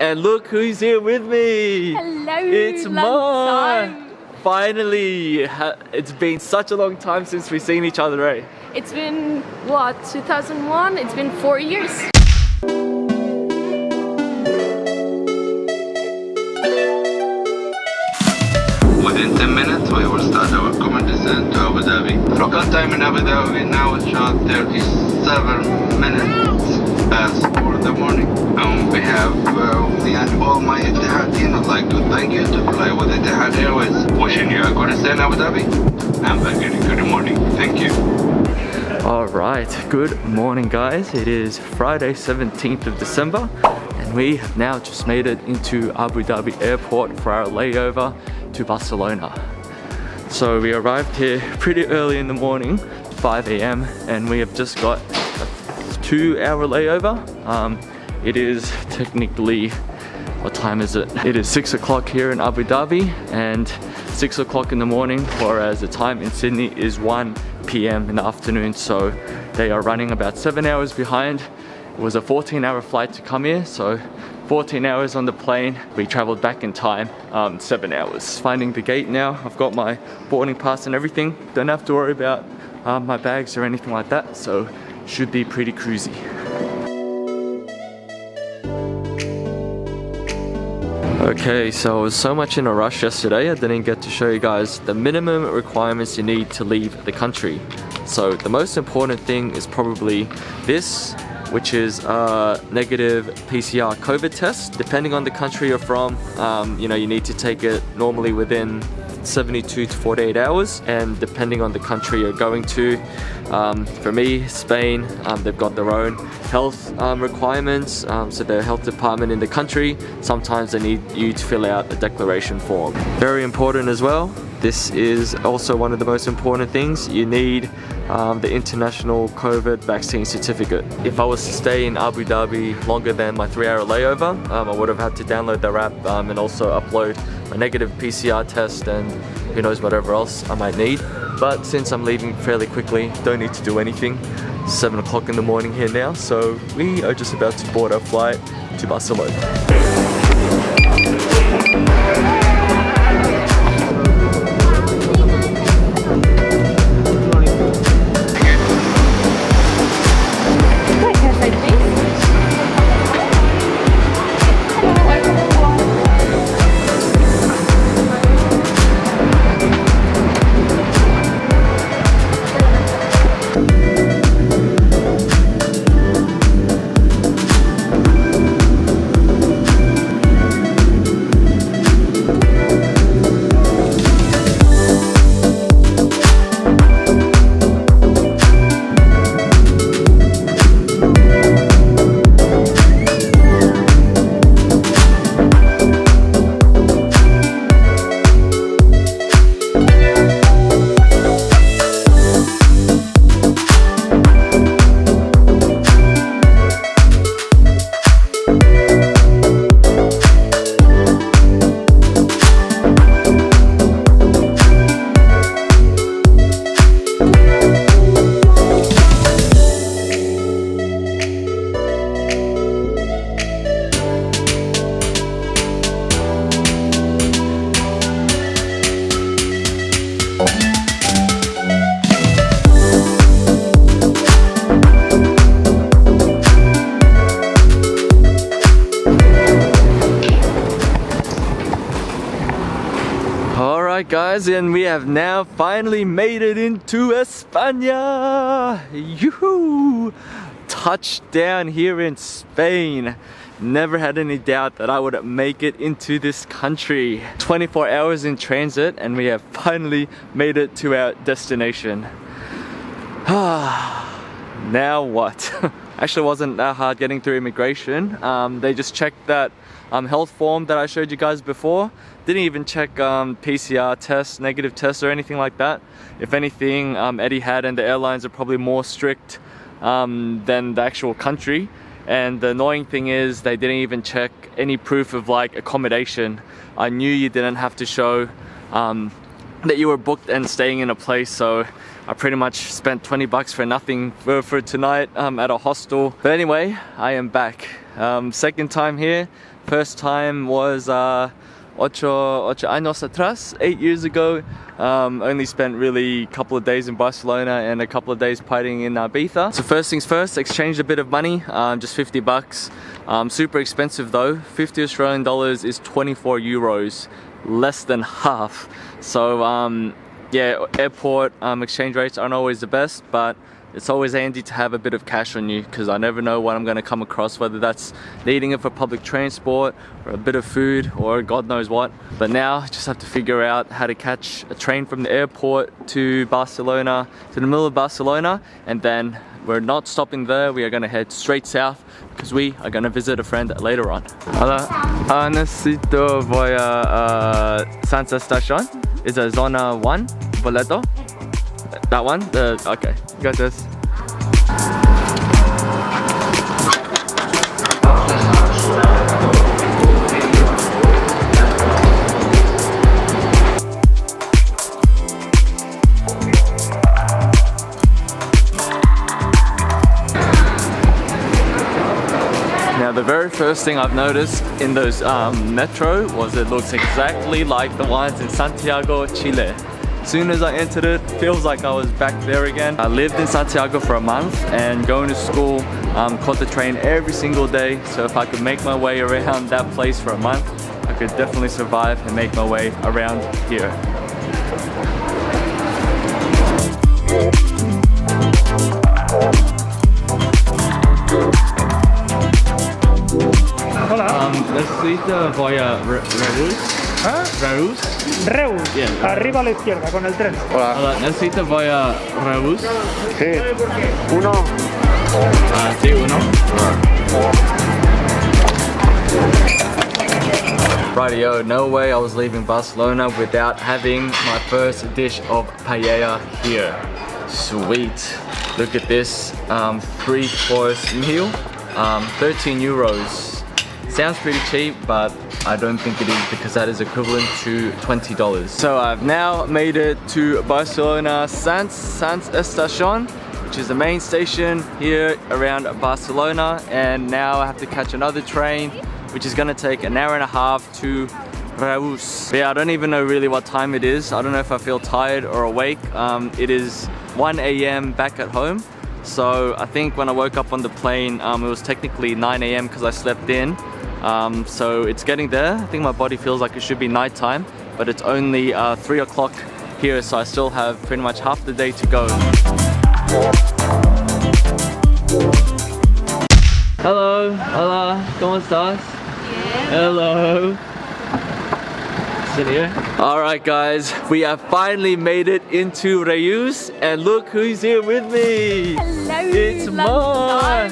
And look who's here with me! Hello! It's Mar! Finally! It's been such a long time since we've seen each other, eh? It's been, what, 2001? It's been 4 years. Within 10 minutes, we will start our common descent to Abu Dhabi. Local time in Abu Dhabi now is around 37 minutes past 4 in the morning. On behalf of all my Etihad team, I'd like to thank you to fly with Etihad Airways. Wishing you a good stay in Abu Dhabi. And back in a good morning. Thank you. Alright, good morning guys. It is Friday 17th of December and we have now just made it into Abu Dhabi airport for our layover to Barcelona. So we arrived here pretty early in the morning, 5 AM, and we have just got a 2-hour layover. It is technically, what time is it? It is 6 o'clock here in Abu Dhabi and 6 o'clock in the morning, whereas the time in Sydney is 1 PM in the afternoon. So they are running about 7 hours behind. It was a 14-hour flight to come here, so 14 hours on the plane. We traveled back in time, 7 hours. Finding the gate now. I've got my boarding pass and everything. Don't have to worry about my bags or anything like that, so should be pretty cruisy. Okay, so I was so much in a rush yesterday, I didn't get to show you guys the minimum requirements you need to leave the country. So the most important thing is probably this, which is a negative PCR COVID test. Depending on the country you're from, you need to take it normally within 72 to 48 hours, and depending on the country you're going to, for me, Spain, they've got their own health requirements, so their health department in the country, sometimes they need you to fill out a declaration form. Very important as well, this is also one of the most important things, you need the international COVID vaccine certificate. If I was to stay in Abu Dhabi longer than my 3-hour layover, I would have had to download their app and also upload a negative PCR test and who knows whatever else I might need. But since I'm leaving fairly quickly, don't need to do anything. 7 o'clock in the morning here now, so we are just about to board our flight to Barcelona. Alright guys, and we have now finally made it into España! Yoo-hoo! Touchdown here in Spain. Never had any doubt that I would make it into this country. 24 hours in transit and we have finally made it to our destination. Now what? Actually wasn't that hard getting through immigration. They just checked that health form that I showed you guys before. Didn't even check PCR tests, negative tests or anything like that. If anything, Etihad and the airlines are probably more strict than the actual country. And the annoying thing is they didn't even check any proof of like accommodation. I knew you didn't have to show that you were booked and staying in a place, so I pretty much spent 20 bucks for nothing for tonight at a hostel. But anyway, I am back. Second time here. First time was ocho años atrás, 8 years ago. Only spent really a couple of days in Barcelona and a couple of days partying in Ibiza. So first things first, exchanged a bit of money, just 50 bucks. Super expensive though. 50 Australian dollars is 24 euros, less than half. So yeah, airport exchange rates aren't always the best, but it's always handy to have a bit of cash on you because I never know what I'm going to come across, whether that's needing it for public transport or a bit of food or God knows what. But now I just have to figure out how to catch a train from the airport to Barcelona, to the middle of Barcelona, and then we're not stopping there. We are going to head straight south because we are going to visit a friend later on. Hola, necesito voy a Sants Estacion. Is a zona 1 boleto? That one? Okay, you got this. Now the very first thing I've noticed in those metro was it looks exactly like the ones in Santiago, Chile. As soon as I entered it, feels like I was back there again. I lived in Santiago for a month and going to school, caught the train every single day. So if I could make my way around that place for a month, I could definitely survive and make my way around here. Necesito voy a Reus. Reus. Reus, Yeah. arriba a la izquierda con el tren. Hola, necesito voy a Reus. Sí. Uno. Sí, uno. Rightio, no way I was leaving Barcelona without having my first dish of paella here. Sweet. Look at this 3-course meal, 13 euros. Sounds pretty cheap, but I don't think it is because that is equivalent to $20. So I've now made it to Barcelona Sants Estacion, which is the main station here around Barcelona, and now I have to catch another train, which is gonna take an hour and a half to Reus. But yeah, I don't even know really what time it is. I don't know if I feel tired or awake. It is 1 AM back at home. So I think when I woke up on the plane, it was technically 9 AM because I slept in. So it's getting there. I think my body feels like it should be nighttime, but it's only 3 o'clock here, so I still have pretty much half the day to go. Hello, hola, ¿cómo estás? Yeah. Hello. Sit here. Alright guys, we have finally made it into Reus, and look who's here with me! Hello! It's Mar!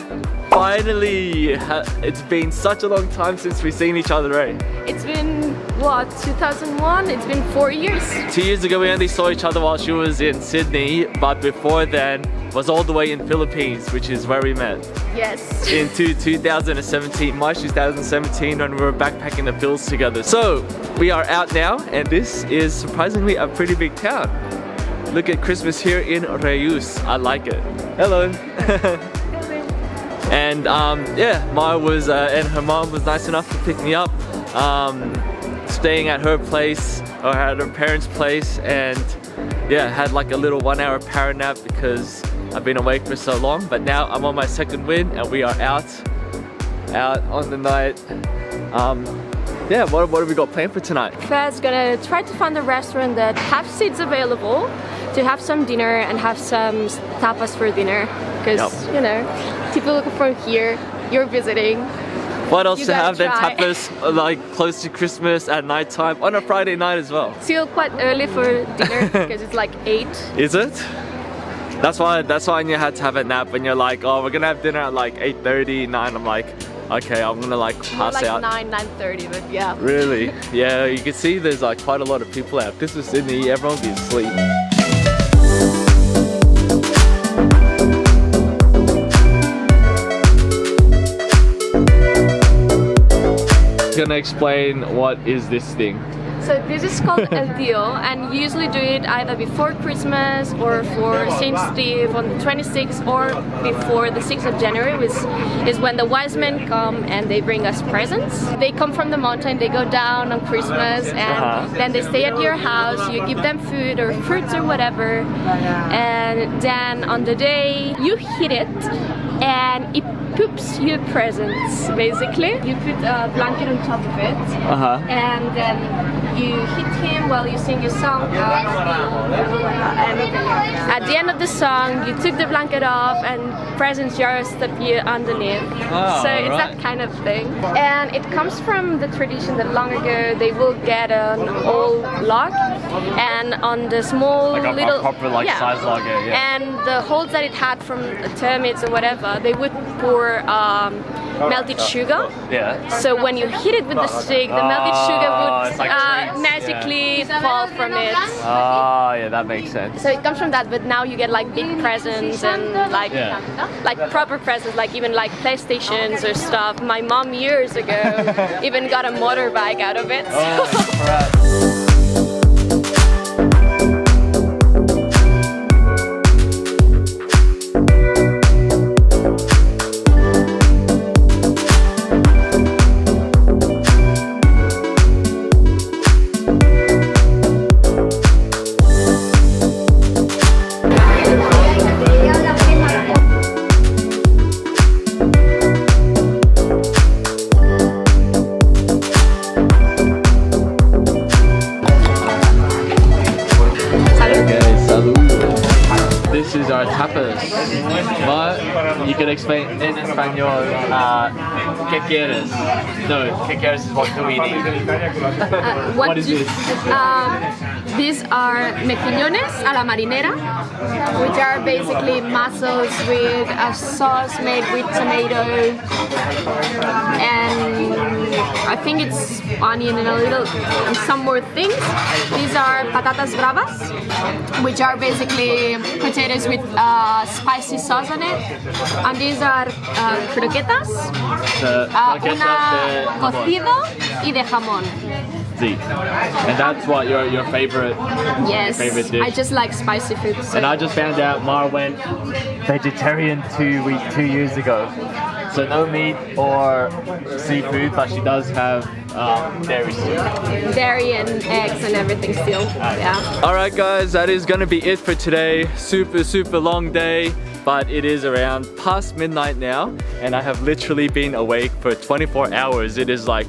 Finally! It's been such a long time since we've seen each other, right? It's been, what, 2001? It's been 4 years. 2 years ago we only saw each other while she was in Sydney, but before then was all the way in Philippines, which is where we met. Yes. In 2017, March 2017, when we were backpacking the Phils together. So we are out now, and this is surprisingly a pretty big town. Look at Christmas here in Reus. I like it. Hello. And yeah, Maya was and her mom was nice enough to pick me up, staying at her place or at her parents' place, and yeah, had like a little 1 hour power nap because I've been awake for so long. But now I'm on my second win and we are out on the night. Yeah, what have we got planned for tonight? First, gonna try to find a restaurant that have seats available to have some dinner and have some tapas for dinner. Because, you know, people looking from here, you're visiting. What else You to have gotta than try. tapas like close to Christmas at night time on a Friday night as well? Still quite early for dinner because it's like 8. Is it? That's why you had to have a nap when you're like, oh, we're gonna have dinner at like 8:30, 9. I'm like, okay, I'm gonna like More pass like out. 9:30, but yeah. Really? Yeah, you can see there's like quite a lot of people out. This is Sydney, everyone will be asleep. Gonna explain what is this thing. So this is called El Tío, and you usually do it either before Christmas or for St. Steve on the 26th or before the 6th of January, which is when the wise men come and they bring us presents. They come from the mountain, they go down on Christmas, and then they stay at your house, you give them food or fruits or whatever, and then on the day you hit it and it poops you presents, basically. You put a blanket on top of it, and then you hit him while you sing your song. And at the end of the song, you took the blanket off and presents just appear underneath. So it's that kind of thing. And it comes from the tradition that long ago they will get an old log, and on the small like little a proper size log, and the holes that it had from termites or whatever, they would pour melted sugar. So when you hit it with the stick, the melted sugar would magically fall from it. Yeah, that makes sense. So it comes from that, but now you get like big presents and like proper presents, like even like PlayStations or stuff. My mom years ago even got a motorbike out of it. This is our tapas, but you can explain in Espanol, ¿qué quieres? No, ¿qué quieres is what do we need? What is this? These are mejillones a la marinera, which are basically mussels with a sauce made with tomato, and I think it's onion and and some more things. These are patatas bravas, which are basically potatoes with spicy sauce on it, and these are croquetas, una cocido y de jamón. And that's what your favorite? Yes, favorite dish? I just like spicy food. So. And I just found out Mar went vegetarian 2 years ago. So no meat or seafood, but she does have dairy still. Dairy and eggs and everything still, yeah. Alright guys, that is gonna be it for today. Super long day, but it is around past midnight now, and I have literally been awake for 24 hours. It is like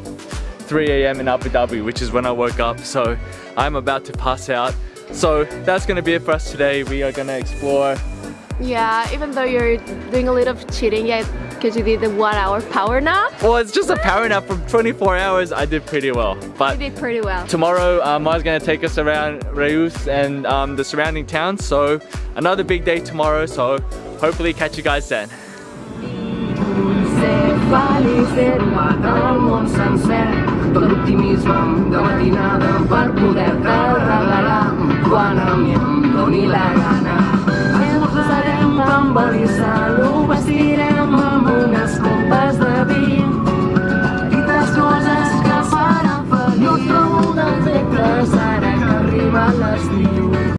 3 AM in Abu Dhabi, which is when I woke up, so I'm about to pass out. So that's gonna be it for us today. We are gonna explore. Yeah, even though you're doing a little of cheating, yeah, because you did the 1 hour power nap. Well, it's just a power nap from 24 hours. I did pretty well. But you did pretty well. Tomorrow, Mar's gonna take us around Reus and the surrounding towns. So another big day tomorrow. So hopefully catch you guys then. tot l'optimisme de matinada per poder-te